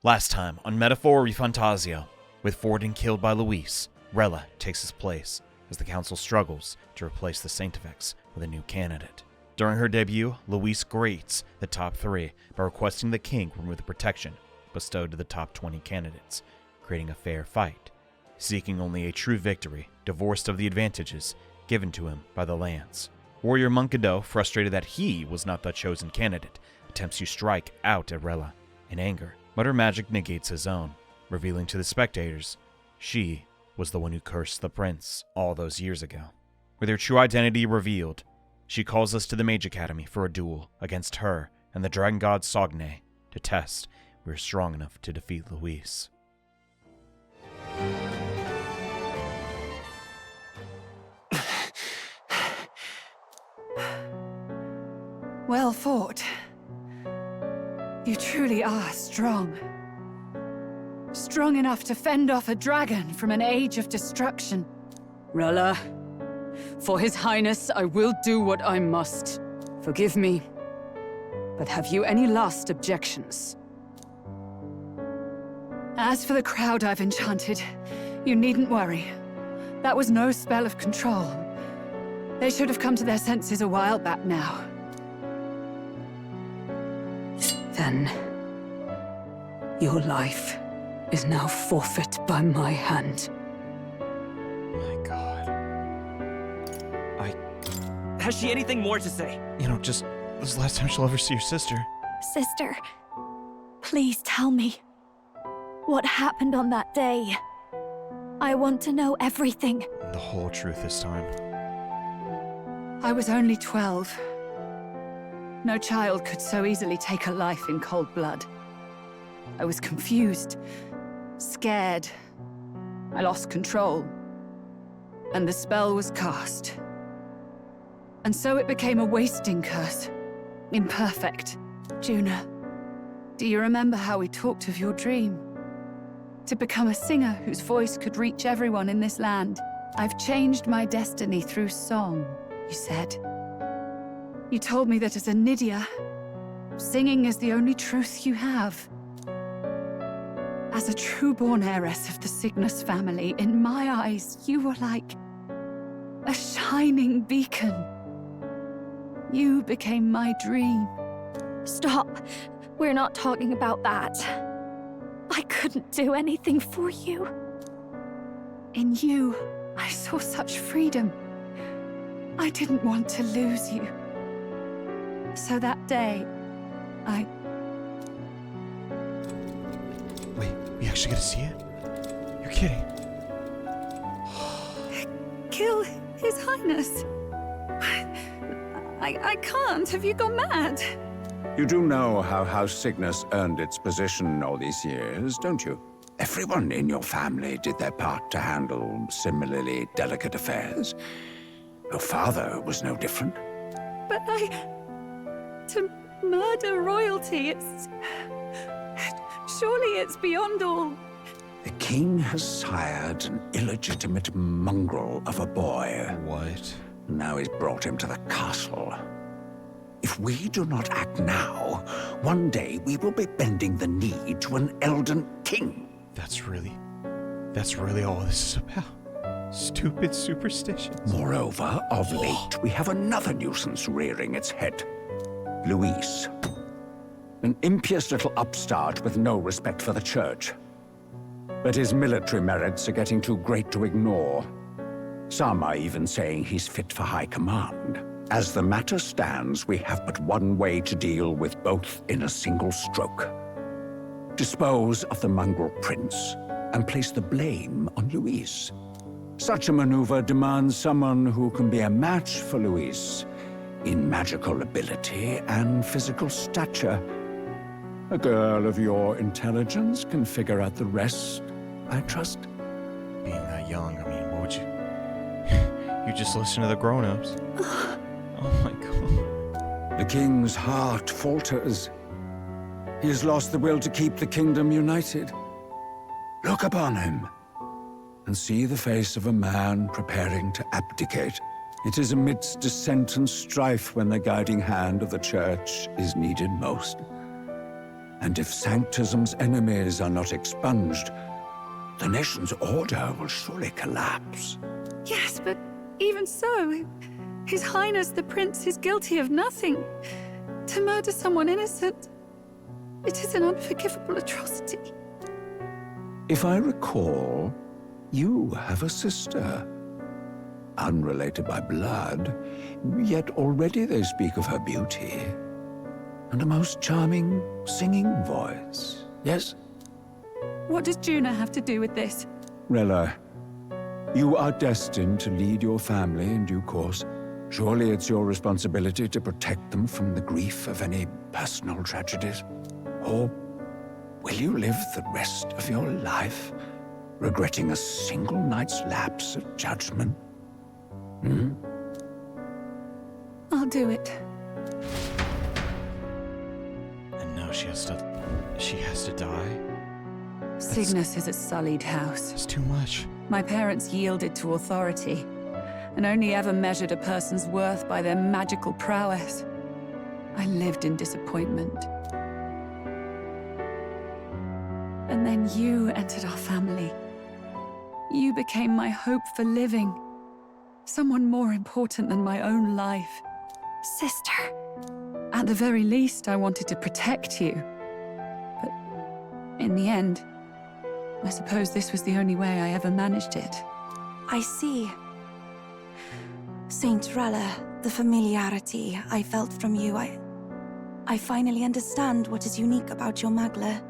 Last time on Metaphor ReFantazio, with Forden killed by Louis, Rella takes his place as the council struggles to replace the Sanctifex with a new candidate. During her debut, Louis grates the top 3 by requesting the king remove the protection bestowed to the top 20 candidates, creating a fair fight, seeking only a true victory, divorced of the advantages given to him by the lands. Warrior Munkado, frustrated that he was not the chosen candidate, attempts to strike out at Rella in anger, but her magic negates his own, revealing to the spectators she was the one who cursed the prince all those years ago. With her true identity revealed, she calls us to the Mage Academy for a duel against her and the dragon god Sogne to test if we're strong enough to defeat Louis. Well fought. You truly are strong. Strong enough to fend off a dragon from an age of destruction. Rella, for His Highness, I will do what I must. Forgive me, but have you any last objections? As for the crowd I've enchanted, you needn't worry. That was no spell of control. They should have come to their senses a while back now. Then, your life is now forfeit by my hand. My god. Has she anything more to say? Just this is the last time she'll ever see your sister. Sister, please tell me. What happened on that day? I want to know everything. The whole truth this time. I was only 12. No child could so easily take a life in cold blood. I was confused, scared. I lost control. And the spell was cast. And so it became a wasting curse. Imperfect. Juna, do you remember how we talked of your dream? To become a singer whose voice could reach everyone in this land. I've changed my destiny through song, you said. You told me that as a Nydia, singing is the only truth you have. As a true-born heiress of the Cygnus family, in my eyes, you were like a shining beacon. You became my dream. Stop. We're not talking about that. I couldn't do anything for you. In you, I saw such freedom. I didn't want to lose you. So that day, Wait, we actually get to see it? You're kidding. Kill His Highness. I can't. Have you gone mad? You do know how House Cygnus earned its position all these years, don't you? Everyone in your family did their part to handle similarly delicate affairs. Your father was no different. But to murder royalty, surely it's beyond all. The king has sired an illegitimate mongrel of a boy. What? Now he's brought him to the castle. If we do not act now, one day we will be bending the knee to an Elden king. That's really all this is about. Stupid superstitions. Moreover, of late, we have another nuisance rearing its head. Louis. An impious little upstart with no respect for the church. But his military merits are getting too great to ignore. Some are even saying he's fit for high command. As the matter stands, we have but one way to deal with both in a single stroke. Dispose of the mongrel prince and place the blame on Louis. Such a maneuver demands someone who can be a match for Louis in magical ability and physical stature. A girl of your intelligence can figure out the rest, I trust. Being that young, what would you... You just listen to the grown-ups. Oh my god. The king's heart falters. He has lost the will to keep the kingdom united. Look upon him, and see the face of a man preparing to abdicate. It is amidst dissent and strife when the guiding hand of the church is needed most. And if Sanctism's enemies are not expunged, the nation's order will surely collapse. Yes, but even so, His Highness the Prince is guilty of nothing. To murder someone innocent, it is an unforgivable atrocity. If I recall, you have a sister. Unrelated by blood, yet already they speak of her beauty. And a most charming singing voice. Yes? What does Juna have to do with this? Rella, you are destined to lead your family in due course. Surely it's your responsibility to protect them from the grief of any personal tragedies. Or will you live the rest of your life regretting a single night's lapse of judgment? I'll do it. And now she has to die? Cygnus is a sullied house. It's too much. My parents yielded to authority, and only ever measured a person's worth by their magical prowess. I lived in disappointment. And then you entered our family. You became my hope for living. Someone more important than my own life. Sister. At the very least, I wanted to protect you. But in the end, I suppose this was the only way I ever managed it. I see. Saint Rella, the familiarity I felt from you, I finally understand what is unique about your Magla.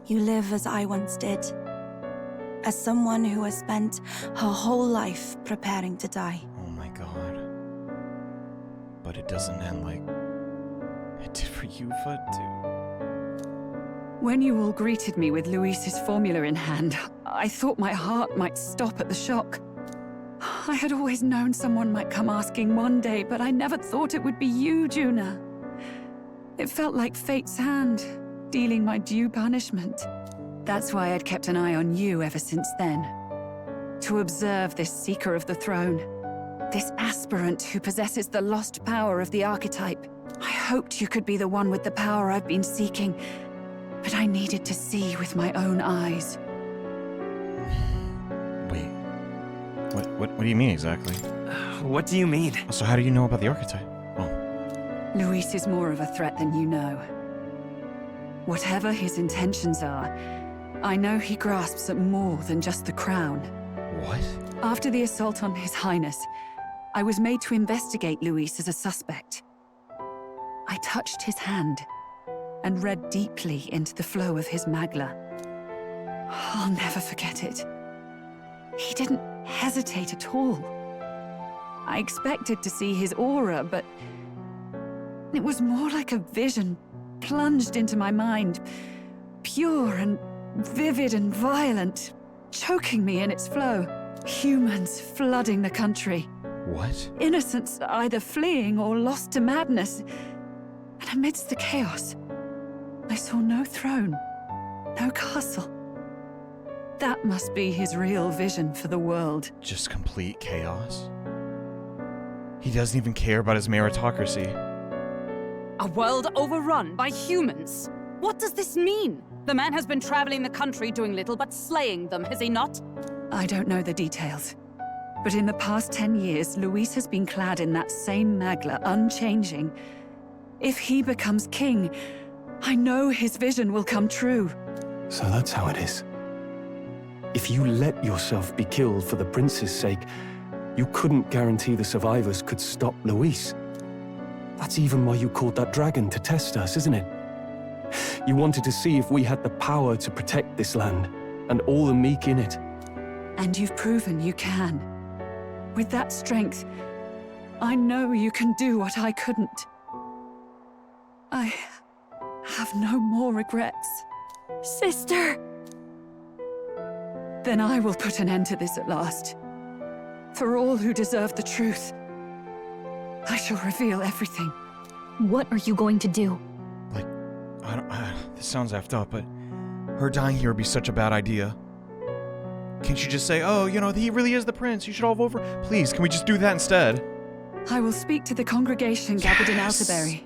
You live as I once did. As someone who has spent her whole life preparing to die. Oh my god. But it doesn't end like it did for you, Fud, too. When you all greeted me with Luis's formula in hand, I thought my heart might stop at the shock. I had always known someone might come asking one day, but I never thought it would be you, Juna. It felt like fate's hand, dealing my due punishment. That's why I'd kept an eye on you ever since then. To observe this seeker of the throne. This aspirant who possesses the lost power of the archetype. I hoped you could be the one with the power I've been seeking, but I needed to see with my own eyes. Wait. What do you mean exactly? What do you mean? So how do you know about the archetype? Oh. Luis is more of a threat than you know. Whatever his intentions are, I know he grasps at more than just the crown. What? After the assault on His Highness, I was made to investigate Luis as a suspect. I touched his hand and read deeply into the flow of his Magla. I'll never forget it. He didn't hesitate at all. I expected to see his aura, but it was more like a vision plunged into my mind, pure and vivid and violent, choking me in its flow. Humans flooding the country. What? Innocents either fleeing or lost to madness. And amidst the chaos, I saw no throne, no castle. That must be his real vision for the world. Just complete chaos? He doesn't even care about his meritocracy. A world overrun by humans? What does this mean? The man has been traveling the country doing little but slaying them, has he not? I don't know the details. But in the past 10 years, Luis has been clad in that same Magla, unchanging. If he becomes king, I know his vision will come true. So that's how it is. If you let yourself be killed for the prince's sake, you couldn't guarantee the survivors could stop Luis. That's even why you called that dragon to test us, isn't it? You wanted to see if we had the power to protect this land, and all the meek in it. And you've proven you can. With that strength, I know you can do what I couldn't. I have no more regrets. Sister! Then I will put an end to this at last. For all who deserve the truth, I shall reveal everything. What are you going to do? Like, this sounds effed up, but her dying here would be such a bad idea. Can't you just say, oh, you know, he really is the prince, you should all vote for... Please, can we just do that instead? I will speak to the congregation gathered in Outerbury.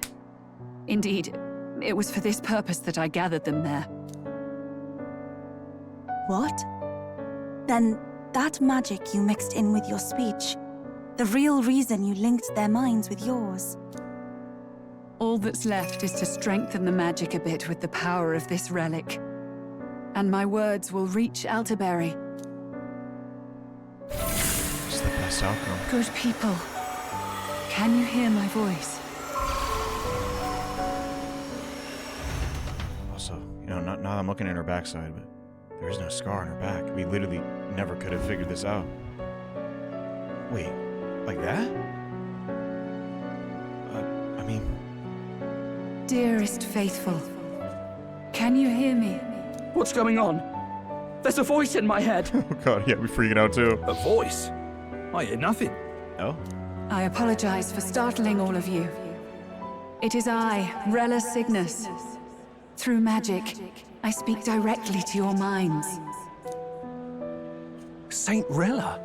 Indeed, It was for this purpose that I gathered them there. What? Then that magic you mixed in with your speech, the real reason you linked their minds with yours. All that's left is to strengthen the magic a bit with the power of this relic. And my words will reach Altaberry. It's the best outcome. Good people, can you hear my voice? Also, now that I'm looking at her backside, but there is no scar on her back. We literally never could have figured this out. Wait, like that? I mean... Dearest faithful, can you hear me? What's going on? There's a voice in my head. Oh god, yeah, we're freaking out too. A voice? I hear nothing. Oh? I apologize for startling all of you. It is I, Rella Cygnus. Through magic, I speak directly to your minds. Saint Rella?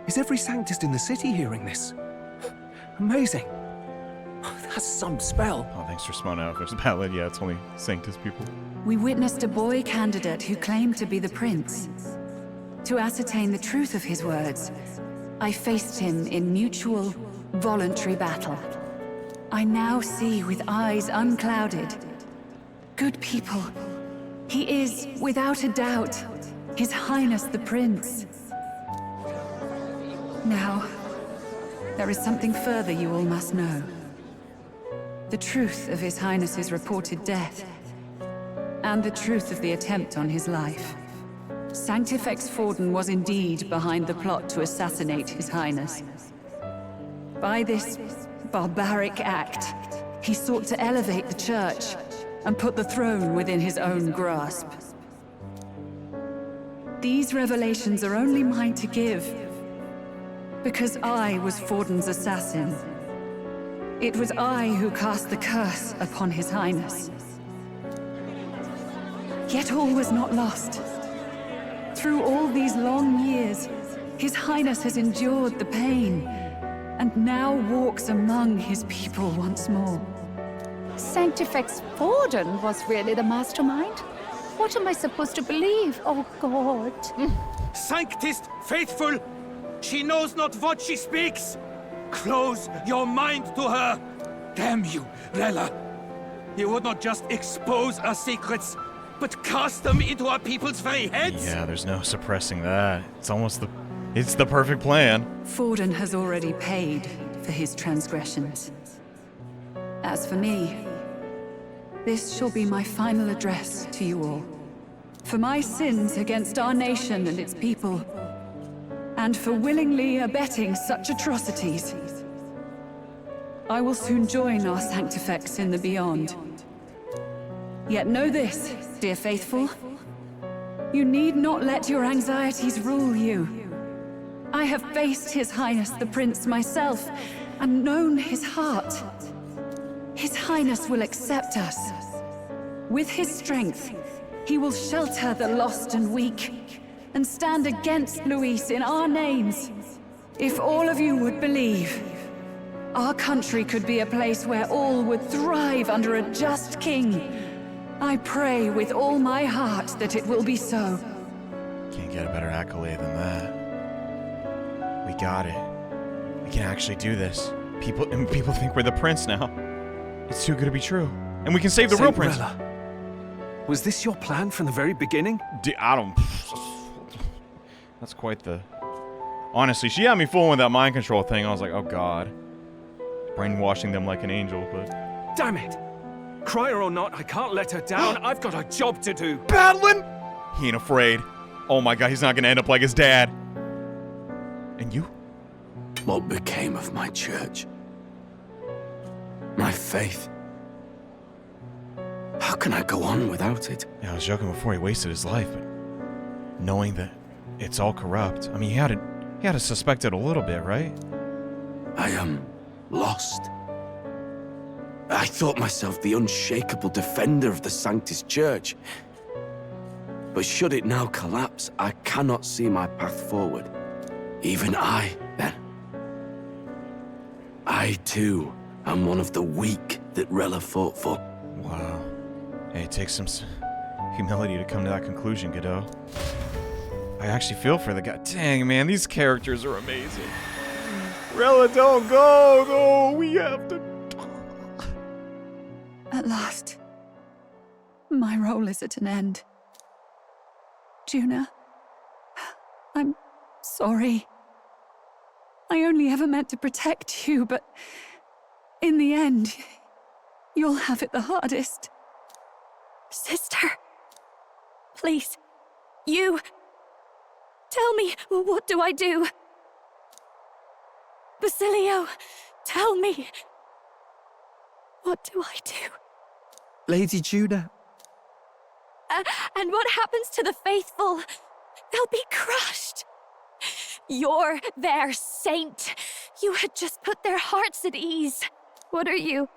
Is every Sanctist in the city hearing this? Amazing. That's some spell. Oh, thanks for smelling out first ballad. Yeah, it's only Sanctus people. We witnessed a boy candidate who claimed to be the prince. To ascertain the truth of his words, I faced him in mutual, voluntary battle. I now see with eyes unclouded. Good people, he is, without a doubt, His Highness the Prince. Now, there is something further you all must know. The truth of His Highness's reported death, and the truth of the attempt on his life. Sanctifex Forden was indeed behind the plot to assassinate His Highness. By this barbaric act, he sought to elevate the Church and put the throne within his own grasp. These revelations are only mine to give, because I was Forden's assassin. It was I who cast the curse upon His Highness. Yet all was not lost. Through all these long years, His Highness has endured the pain, and now walks among his people once more. Sanctifex Forden was really the mastermind? What am I supposed to believe? Oh, God. Sanctist faithful! She knows not what she speaks! Close your mind to her! Damn you, Rella! You would not just expose our secrets, but cast them into our people's very heads? Yeah, there's no suppressing that. It's the perfect plan. Forden has already paid for his transgressions. As for me, this shall be my final address to you all. For my sins against our nation and its people, and for willingly abetting such atrocities, I will soon join our Sanctifex in the beyond. Yet know this, dear faithful. You need not let your anxieties rule you. I have faced His Highness the Prince myself, and known his heart. His Highness will accept us. With his strength, he will shelter the lost and weak, and stand against Louis in our names. If all of you would believe, our country could be a place where all would thrive under a just king. I pray with all my heart that it will be so. Can't get a better accolade than that. We got it. We can actually do this. People think we're the prince now. It's too good to be true. And we can save the real prince. Rella, was this your plan from the very beginning? I don't... That's quite the... Honestly, she had me fooling with that mind control thing. I was like, oh god. Brainwashing them like an angel, but... Damn it! Crier or not, I can't let her down. I've got a job to do. Battling? He ain't afraid. Oh my god, he's not gonna end up like his dad. And you? What became of my church? My faith? How can I go on without it? Yeah, I was joking before he wasted his life, but knowing that it's all corrupt, I mean, he had to suspect it a little bit, right? I am lost. I thought myself the unshakable defender of the Sanctist Church. But should it now collapse, I cannot see my path forward. Even I, then. I, too, am one of the weak that Rella fought for. Wow. Hey, it takes some humility to come to that conclusion, Godot. I actually feel for the guy. Dang, man, these characters are amazing. Rella, don't go! No, we have to... At last, my role is at an end. Juna, I'm sorry. I only ever meant to protect you, but in the end, you'll have it the hardest. Sister, please, you... Tell me, what do I do? Basilio, tell me. What do I do? Lady Juna. And what happens to the faithful? They'll be crushed. You're their saint. You had just put their hearts at ease. What are you?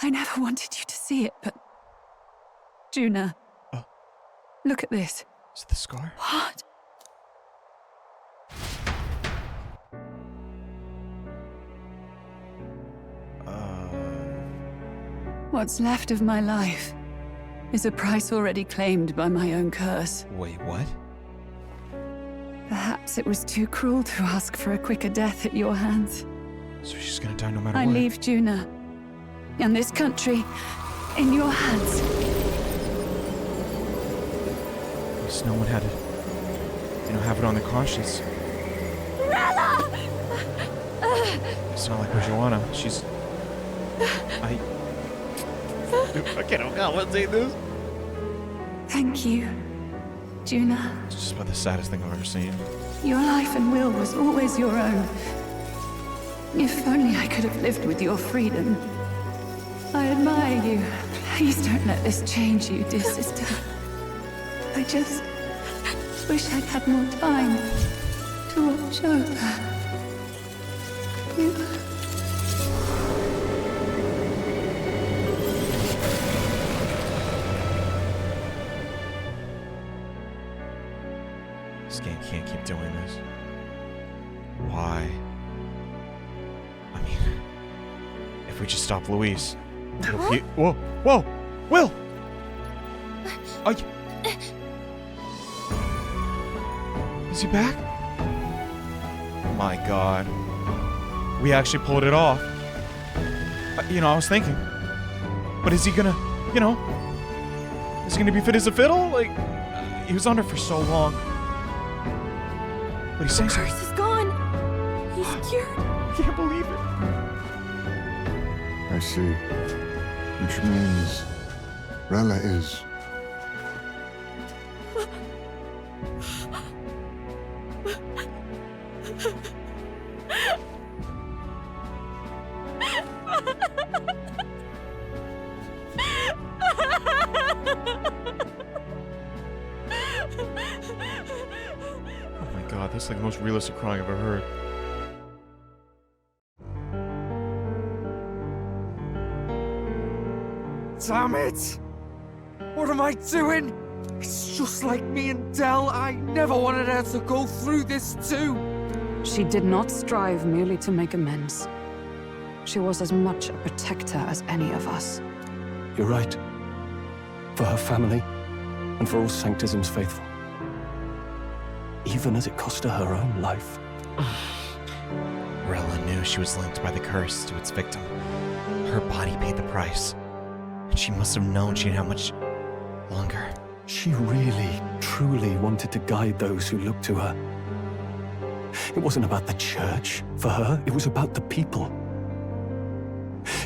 I never wanted you to see it, but... Juna, look at this. Is it the scar? What? What's left of my life is a price already claimed by my own curse. Wait, what? Perhaps it was too cruel to ask for a quicker death at your hands. So she's gonna die no matter I what? leave Juna and this country in your hands. At least no one had to, have it on their conscience. Rella! It's not like with Joanna. She's... I can't say this. Thank you, Juna. It's just about the saddest thing I've ever seen. Your life and will was always your own. If only I could have lived with your freedom. I admire you. Please don't let this change you, dear sister. I just wish I'd had more time to watch over you. This game can't keep doing this. Why? I mean, if we just stop Luis... Whoa! Whoa! Will! Is he back? My God. We actually pulled it off. I was thinking. But is he gonna, is he gonna be fit as a fiddle? Like, he was under for so long. But he's saying something. The curse is gone. He's cured. I can't believe it. I see. Which means Rella is... Oh my God, that's like the most realistic crying I've ever heard. Damn it! What am I doing? It's just like me and Del. I never wanted her to go through this too. She did not strive merely to make amends. She was as much a protector as any of us. You're right. For her family, and for all Sanctism's faithful. Even as it cost her her own life. Rella knew she was linked by the curse to its victim. Her body paid the price. And she must have known she didn't have much longer. She really, truly wanted to guide those who looked to her. It wasn't about the church, for her. It was about the people.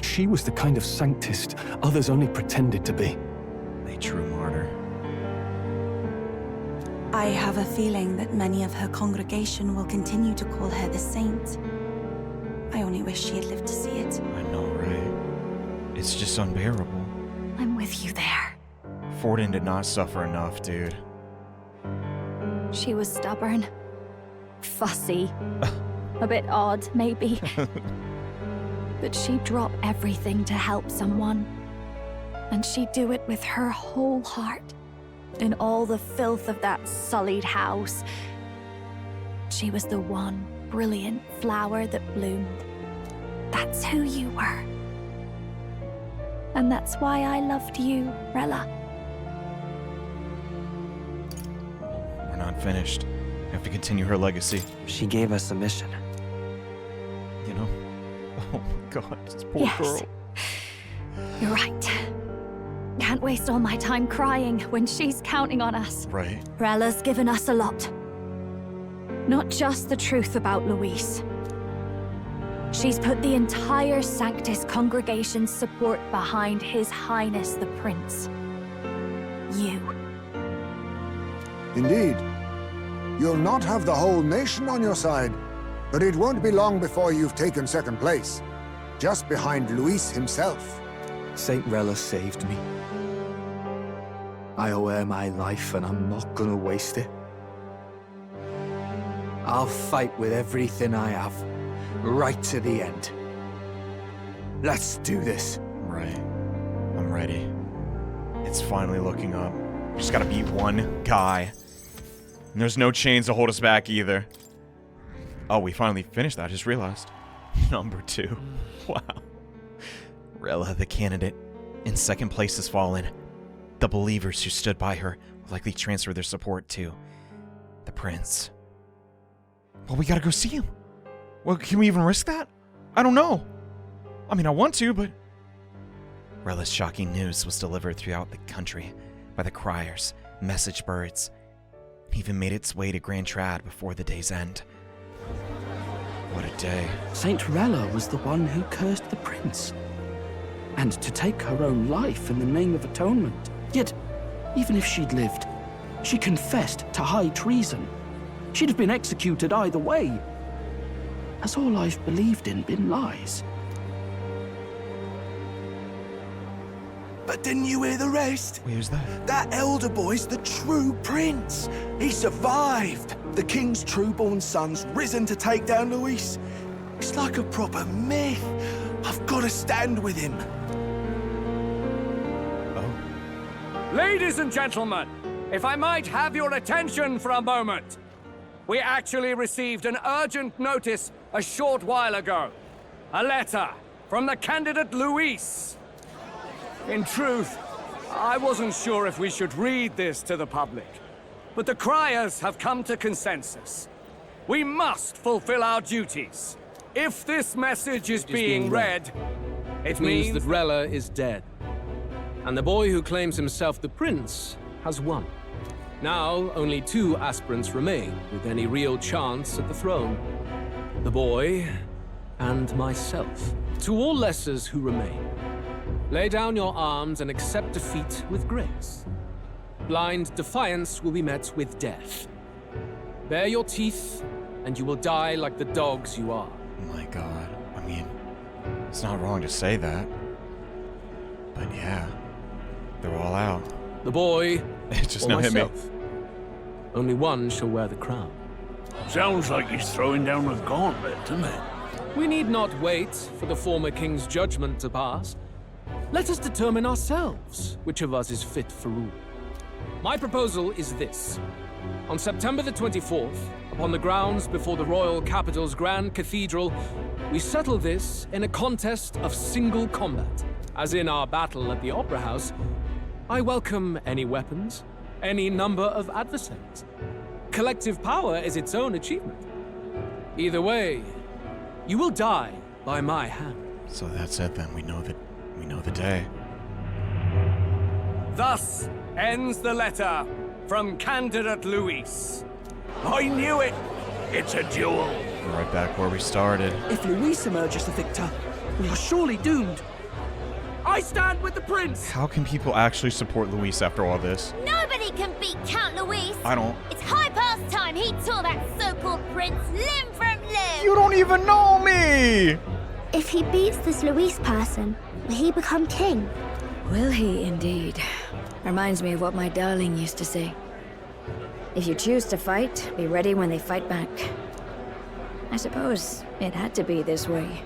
She was the kind of sanctist others only pretended to be. A true martyr. I have a feeling that many of her congregation will continue to call her the saint. I only wish she had lived to see it. I know, right? It's just unbearable. I'm with you there. Forden did not suffer enough, dude. She was stubborn. Fussy. A bit odd, maybe. But she'd drop everything to help someone. And she'd do it with her whole heart. In all the filth of that sullied house, she was the one brilliant flower that bloomed. That's who you were. And that's why I loved you, Rella. We're not finished. We have to continue her legacy. She gave us a mission. You know? Oh my god, this poor Yes. girl. You're right. Can't waste all my time crying when she's counting on us. Right. Rella's given us a lot. Not just the truth about Luis. She's put the entire Sanctus congregation's support behind His Highness the Prince. You. Indeed. You'll not have the whole nation on your side, but it won't be long before you've taken second place, just behind Luis himself. Saint Rella saved me. I owe her my life, and I'm not gonna waste it. I'll fight with everything I have, right to the end. Let's do this. Right. I'm ready. It's finally looking up. We just gotta beat one guy. And there's no chains to hold us back either. Oh, we finally finished that, I just realized. Number 2. Wow. Rella, the candidate, in second place has fallen. The believers who stood by her will likely transfer their support to the prince. Well, we gotta go see him. Well, can we even risk that? I don't know. I mean, I want to, but... Rella's shocking news was delivered throughout the country by the criers, message birds. It even made its way to Grand Trad before the day's end. What a day. Saint Rella was the one who cursed the prince. And to take her own life in the name of atonement. Yet, even if she'd lived, she confessed to high treason. She'd have been executed either way. Has all I've believed in been lies? But didn't you hear the rest? Wait, who's that? That elder boy's the true prince. He survived. The king's true-born son's risen to take down Luis. It's like a proper myth. I've got to stand with him. Oh. Ladies and gentlemen, if I might have your attention for a moment. We actually received an urgent notice a short while ago. A letter from the candidate Luis. In truth, I wasn't sure if we should read this to the public, but the criers have come to consensus. We must fulfill our duties. If this message is being read, it means that Rella is dead. And the boy who claims himself the prince has won. Now, only 2 aspirants remain with any real chance at the throne. The boy and myself. To all lessers who remain, lay down your arms and accept defeat with grace. Blind defiance will be met with death. Bare your teeth, and you will die like the dogs you are. Oh my god. I mean, it's not wrong to say that. But yeah, they're all out. The boy It just or now hit me. myself. Only one shall wear the crown. Sounds like he's throwing down a gauntlet, doesn't it? We need not wait for the former king's judgment to pass. Let us determine ourselves which of us is fit for rule. My proposal is this. On September the 24th, upon the grounds before the royal capital's grand cathedral, we settle this in a contest of single combat. As in our battle at the Opera House, I welcome any weapons, any number of adversaries. Collective power is its own achievement. Either way, you will die by my hand. So that's it then. We know the day. Thus ends the letter from candidate Luis. I knew it! It's a duel. We're right back where we started. If Luis emerges the victor, we are surely doomed. I stand with the prince! How can people actually support Luis after all this? Nobody can beat Count Luis. I don't. It's high past time he tore that so-called prince limb from limb. You don't even know me! If he beats this Luis person, will he become king? Will he indeed? Reminds me of what my darling used to say. If you choose to fight, be ready when they fight back. I suppose it had to be this way.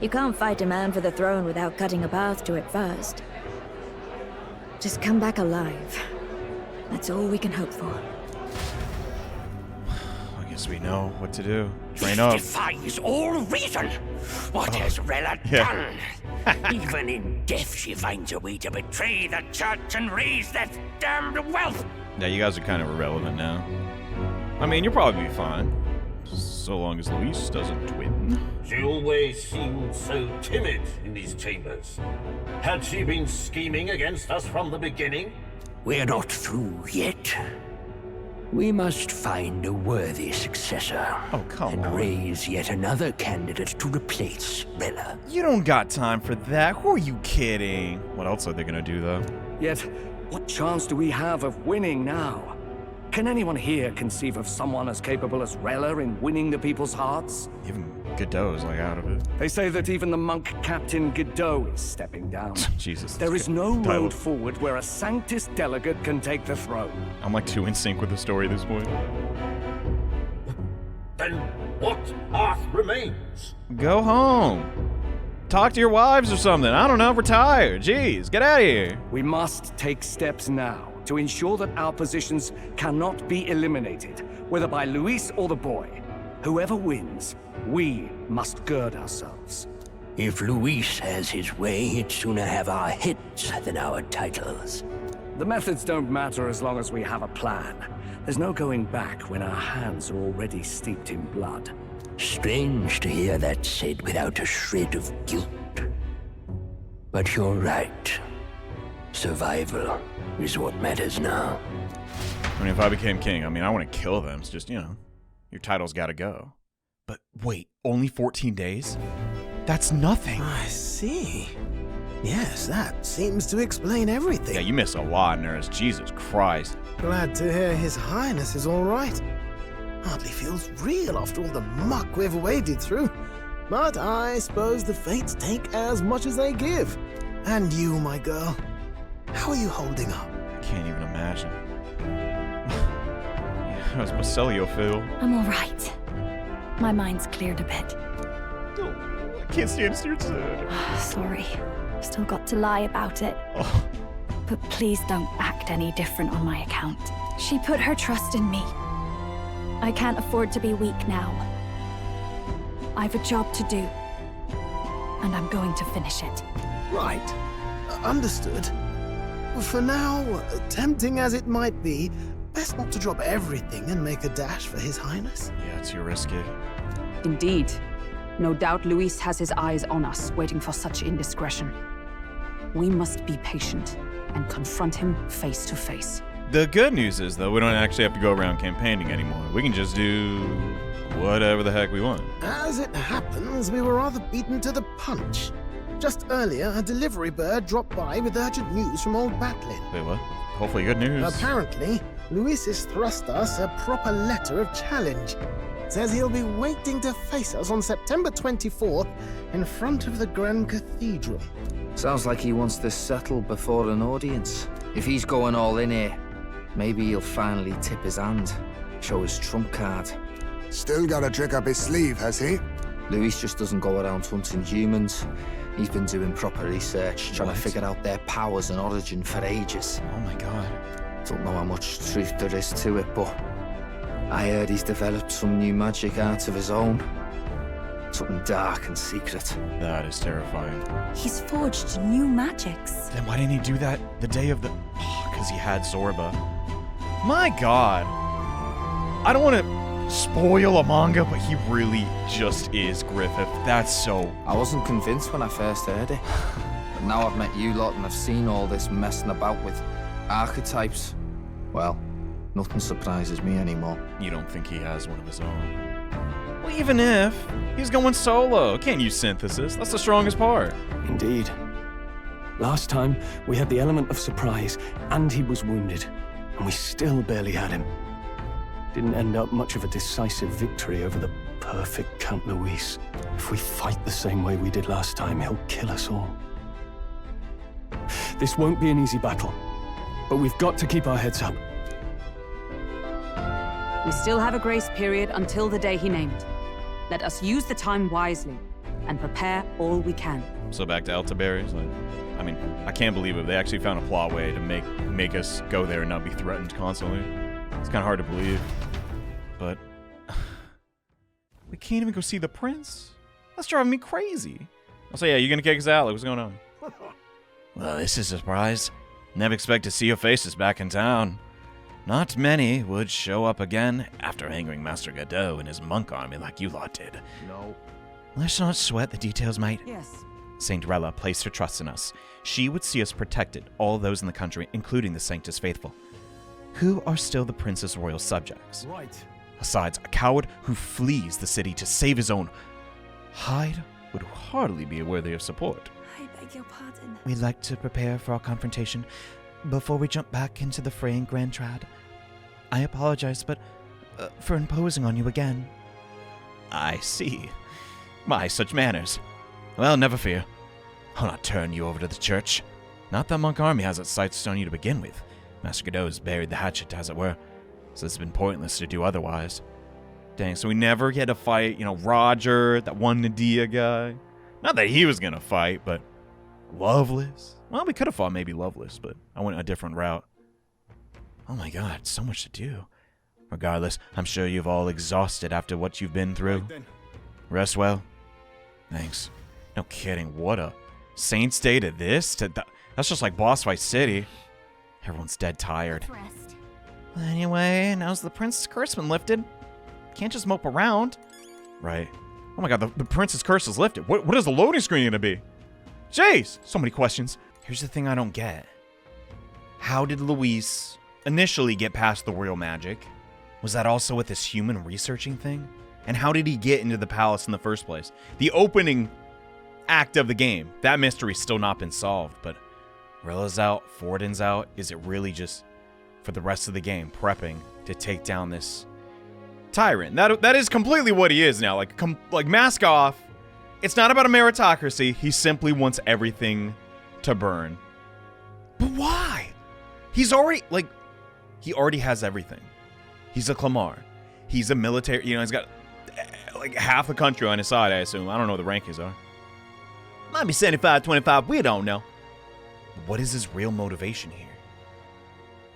You can't fight a man for the throne without cutting a path to it first. Just come back alive. That's all we can hope for. I Guess we know what to do. Train up. Defies all reason. What has Rella done? Even in death, she finds a way to betray the church and raise that damned wealth. Yeah, you guys are kind of irrelevant now. I mean, you'll probably be fine. So long as Louis doesn't win. She always seemed so timid in these chambers. Had she been scheming against us from the beginning? We're not through yet. We must find a worthy successor. Oh, come and on. raise yet another candidate to replace Rella. You don't got time for that. Who are you kidding? What else are they gonna do, though? Yet, what chance do we have of winning now? Can anyone here conceive of someone as capable as Rella in winning the people's hearts? Even Godot's like out of it. They say that even the monk Captain Godot is stepping down. Jesus. There is no road forward where a Sanctus delegate can take the throne. I'm like too in sync with the story at this point. Then what path remains? Go home. Talk to your wives or something. I don't know. Retire. Jeez, get out of here. We must take steps now to ensure that our positions cannot be eliminated, whether by Louis or the boy. Whoever wins, we must gird ourselves. If Louis has his way, he'd sooner have our heads than our titles. The methods don't matter as long as we have a plan. There's no going back when our hands are already steeped in blood. Strange to hear that said without a shred of guilt. But you're right. Survival is what matters now. I mean, if I became king, I mean, I want to kill them. It's just, you know, your title's got to go. But wait, only 14 days? That's nothing. I see. Yes, that seems to explain everything. Yeah, you miss a lot, Nurse. Jesus Christ. Glad to hear His Highness is all right. Hardly feels real after all the muck we've waded through. But I suppose the fates take as much as they give. And you, my girl, how are you holding up? I can't even imagine. How does Marcelio feel? I'm all right. My mind's cleared a bit. Oh, I can't stand to see it. Sorry. Still got to lie about it. Oh. But please don't act any different on my account. She put her trust in me. I can't afford to be weak now. I've a job to do. And I'm going to finish it. Right. Understood. For now, tempting as it might be, best not to drop everything and make a dash for His Highness. Yeah, it's too risky. Indeed. No doubt Louis has his eyes on us, waiting for such indiscretion. We must be patient and confront him face to face. The good news is, though, we don't actually have to go around campaigning anymore. We can just do whatever the heck we want. As it happens, we were rather beaten to the punch. Just earlier, a delivery bird dropped by with urgent news from Old Batlin. Wait, what? Hopefully good news. Apparently, Louis has thrust us a proper letter of challenge. Says he'll be waiting to face us on September 24th in front of the Grand Cathedral. Sounds like he wants this settled before an audience. If he's going all in here, maybe he'll finally tip his hand, show his trump card. Still got a trick up his sleeve, has he? Louis just doesn't go around hunting humans. He's been doing proper research, trying to figure out their powers and origin for ages. Oh my god. Don't know how much truth there is to it, but I heard he's developed some new magic art of his own. Something dark and secret. That is terrifying. He's forged new magics. Then why didn't he do that the day of the... because he had Zorba. My god. I don't want to spoil a manga, but he really just is Griffith. That's so... I wasn't convinced when I first heard it. But now I've met you lot and I've seen all this messing about with archetypes. Well, nothing surprises me anymore. You don't think he has one of his own? Well, even if he's going solo, can't use synthesis. That's the strongest part. Indeed. Last time, we had the element of surprise, and he was wounded, and we still barely had him. Didn't end up much of a decisive victory over the perfect Count Louis. If we fight the same way we did last time, he'll kill us all. This won't be an easy battle, but we've got to keep our heads up. We still have a grace period until the day he named. Let us use the time wisely and prepare all we can. So back to Eltaberries. Like, I mean, I can't believe it. They actually found a plot way to make us go there and not be threatened constantly. It's kind of hard to believe, but We can't even go see the prince? That's driving me crazy. I'll say, yeah, you gonna kick us out? Like, what's going on? Well, this is a surprise. Never expect to see your faces back in town. Not many would show up again after angering Master Godot and his monk army like you lot did. No. Let's not sweat the details, mate. Yes. Saint Rella placed her trust in us. She would see us protected, all those in the country, including the Sanctus Faithful, who are still the Princess Royal subjects. Right. Besides, a coward who flees the city to save his own hide would hardly be worthy of support. I beg your pardon. We'd like to prepare for our confrontation before we jump back into the fray in Grand Trad. I apologize, but for imposing on you again. I see. My, such manners. Well, never fear. I'll not turn you over to the church. Not that monk army has its sights on you to begin with. Master Godot's buried the hatchet, as it were, so it's been pointless to do otherwise. Dang, so we never get to fight, Roger, that one Nadia guy. Not that he was gonna fight, but Loveless. Well, we could have fought maybe Loveless, but I went a different route. Oh my god, so much to do. Regardless, I'm sure you've all exhausted after what you've been through. Right then. Rest well. Thanks. No kidding, what a Saints Day to this? That's just like Boss Fight City. Everyone's dead tired. Rest. Anyway, now's the prince's curse been lifted. Can't just mope around. Right. Oh my god, the prince's curse is lifted. What is the loading screen gonna be? Jeez, so many questions. Here's the thing I don't get. How did Luis initially get past the royal magic? Was that also with this human researching thing? And how did he get into the palace in the first place? The opening act of the game, that mystery's still not been solved, but Rella's out, Forden's out. Is it really just for the rest of the game prepping to take down this tyrant? That is completely what he is now. Like mask off. It's not about a meritocracy. He simply wants everything to burn. But why? He's already, he already has everything. He's a Clamar. He's a military, he's got half the country on his side, I assume. I don't know what the rankings are. Might be 75-25, we don't know. What is his real motivation here?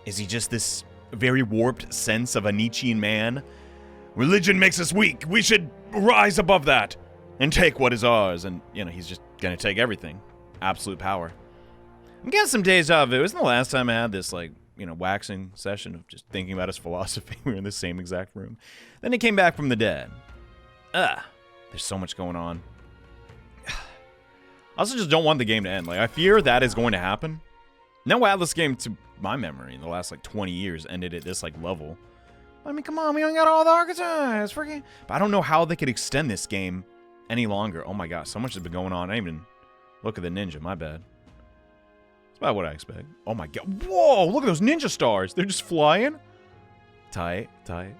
Is he just this very warped sense of a Nietzschean man? Religion makes us weak. We should rise above that and take what is ours. And, he's just gonna take everything. Absolute power. I'm getting some deja vu. Isn't the last time I had this, waxing session of just thinking about his philosophy? We were in the same exact room. Then he came back from the dead. There's so much going on. I also just don't want the game to end. I fear that is going to happen. No Atlas game, to my memory, in the last, 20 years ended at this, level. I mean, come on, we don't got all the archetypes. Freaking. But I don't know how they could extend this game any longer. Oh my gosh, so much has been going on. I didn't even look at the ninja, my bad. It's about what I expect. Oh my god. Whoa, look at those ninja stars. They're just flying. Tight. I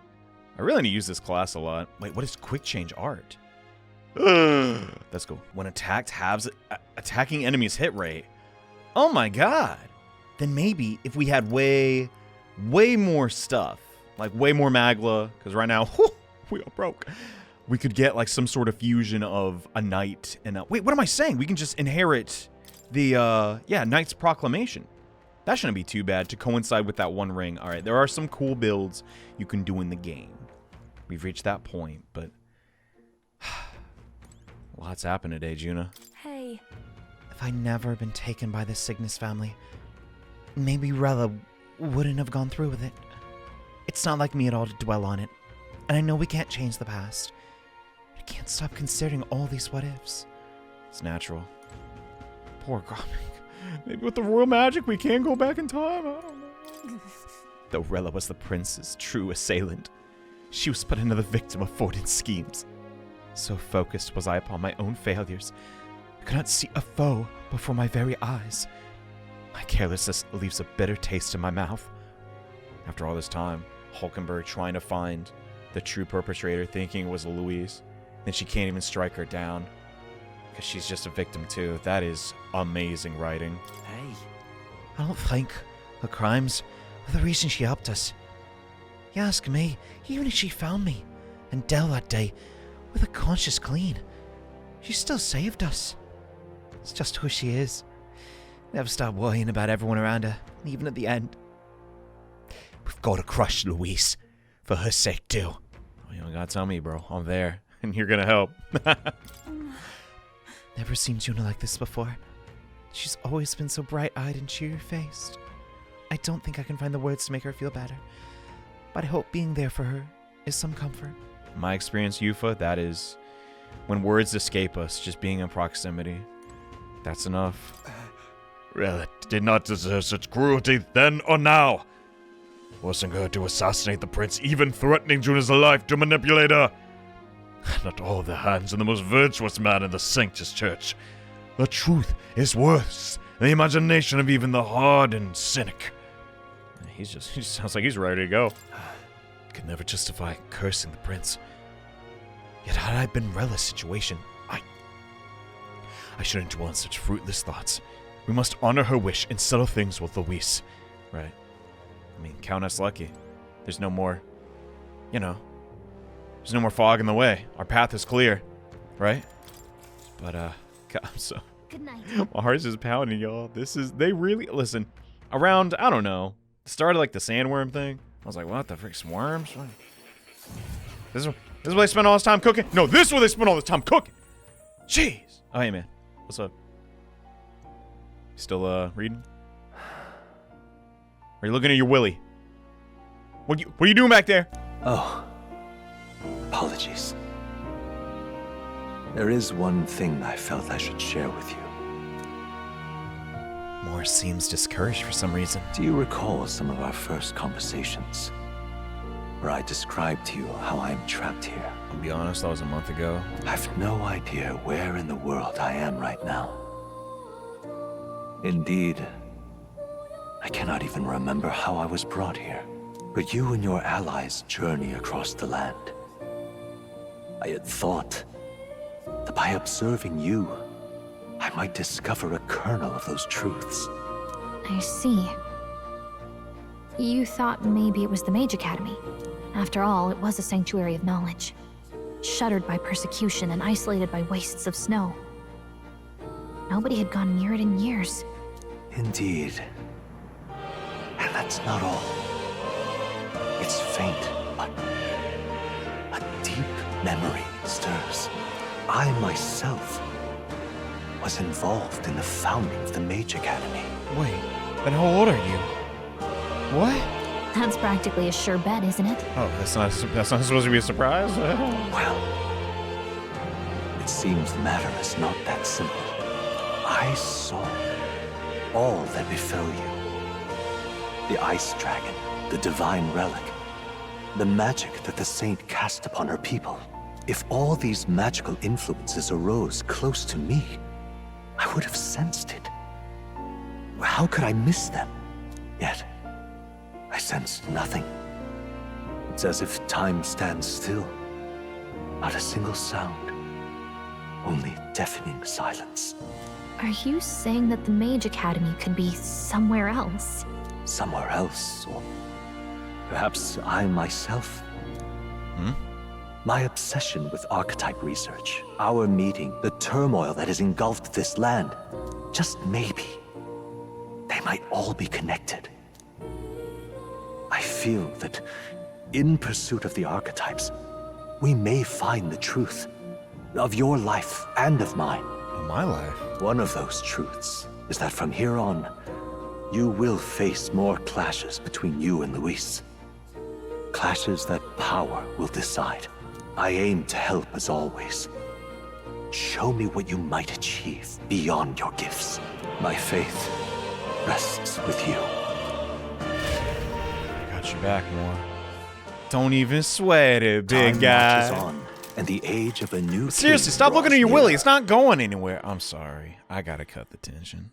really need to use this class a lot. Wait, what is quick change art? That's cool. When attacked, halves attacking enemies' hit rate. Oh my god. Then maybe if we had way more stuff, way more Magla, because right now, we are broke. We could get some sort of fusion of a knight and a... Wait, what am I saying? We can just inherit the, Knight's Proclamation. That shouldn't be too bad to coincide with that one ring. All right, there are some cool builds you can do in the game. We've reached that point, but... Lots happened today, Juna. Hey. If I'd never been taken by the Cygnus family, maybe Rella wouldn't have gone through with it. It's not like me at all to dwell on it, and I know we can't change the past. I can't stop considering all these what-ifs. It's natural. Poor Gromik. Maybe with the royal magic we can go back in time, I don't know. Though Rella was the prince's true assailant, she was but another victim of Forden's schemes. So focused was I upon my own failures, I could not see a foe before my very eyes. My carelessness leaves a bitter taste in my mouth. After all this time, Hulkenberg trying to find the true perpetrator, thinking it was Louise, then she can't even strike her down, because she's just a victim too. That is amazing writing. Hey. I don't think her crimes were the reason she helped us. You ask me, even if she found me and Dell that day with a conscience clean, she still saved us. It's just who she is. Never stop worrying about everyone around her, even at the end. We've got to crush Louise, for her sake too. You don't gotta tell me, bro. I'm there. and you're gonna help. Never seen Juna like this before. She's always been so bright-eyed and cheery-faced. I don't think I can find the words to make her feel better, but I hope being there for her is some comfort. In my experience, Yufa, that is, when words escape us, just being in proximity, that's enough. Rella did not deserve such cruelty then or now. Forcing her to assassinate the prince, even threatening Juna's life to manipulate her. Not all the hands of the most virtuous man in the Sanctus Church. The truth is worse than the imagination of even the hardened cynic. He just sounds like he's ready to go. Could never justify cursing the prince. Yet had I been Rella's situation, I shouldn't dwell on such fruitless thoughts. We must honor her wish and settle things with Louis. Right. I mean, count us lucky. There's no more, there's no more fog in the way. Our path is clear, right? But, God, I'm so... Good night. My heart's just pounding, y'all. They really, listen, around, I don't know, the start of, like, the sandworm thing, I was like, what the frick, worms? This is where they spend all this time cooking? No, this is where they spend all this time cooking! Jeez! Oh, hey, man. What's up? Still, reading? Are you looking at your willy? What are you doing back there? Oh. Apologies. There is one thing I felt I should share with you. Morris seems discouraged for some reason. Do you recall some of our first conversations? Where I described to you how I am trapped here? I'll be honest, that was a month ago. I've no idea where in the world I am right now. Indeed, I cannot even remember how I was brought here. But you and your allies journey across the land. I had thought that by observing you, I might discover a kernel of those truths. I see. You thought maybe it was the Mage Academy. After all, it was a sanctuary of knowledge. Shuttered by persecution and isolated by wastes of snow. Nobody had gone near it in years. Indeed. And that's not all. It's faint, but a deep memory stirs. I myself was involved in the founding of the Mage Academy. Wait, then how old are you? What? That's practically a sure bet, isn't it? Oh, that's not supposed to be a surprise? Well, it seems the matter is not that simple. I saw all that befell you. The ice dragon, the divine relic, the magic that the saint cast upon her people. If all these magical influences arose close to me, I would have sensed it. How could I miss them? Yet, I sensed nothing. It's as if time stands still. Not a single sound. Only deafening silence. Are you saying that the Mage Academy could be somewhere else? Somewhere else, or perhaps I myself? My obsession with archetype research, our meeting, the turmoil that has engulfed this land, just maybe, they might all be connected. I feel that in pursuit of the archetypes, we may find the truth of your life and of mine. Of my life? One of those truths is that from here on, you will face more clashes between you and Louis. Clashes that power will decide. I aim to help as always. Show me what you might achieve beyond your gifts. My faith rests with you. I got your back, Moore. Don't even sweat it, big guy. Time marches on, and the age of a new Seriously, stop looking at your willy. It's not going anywhere. I'm sorry. I gotta cut the tension.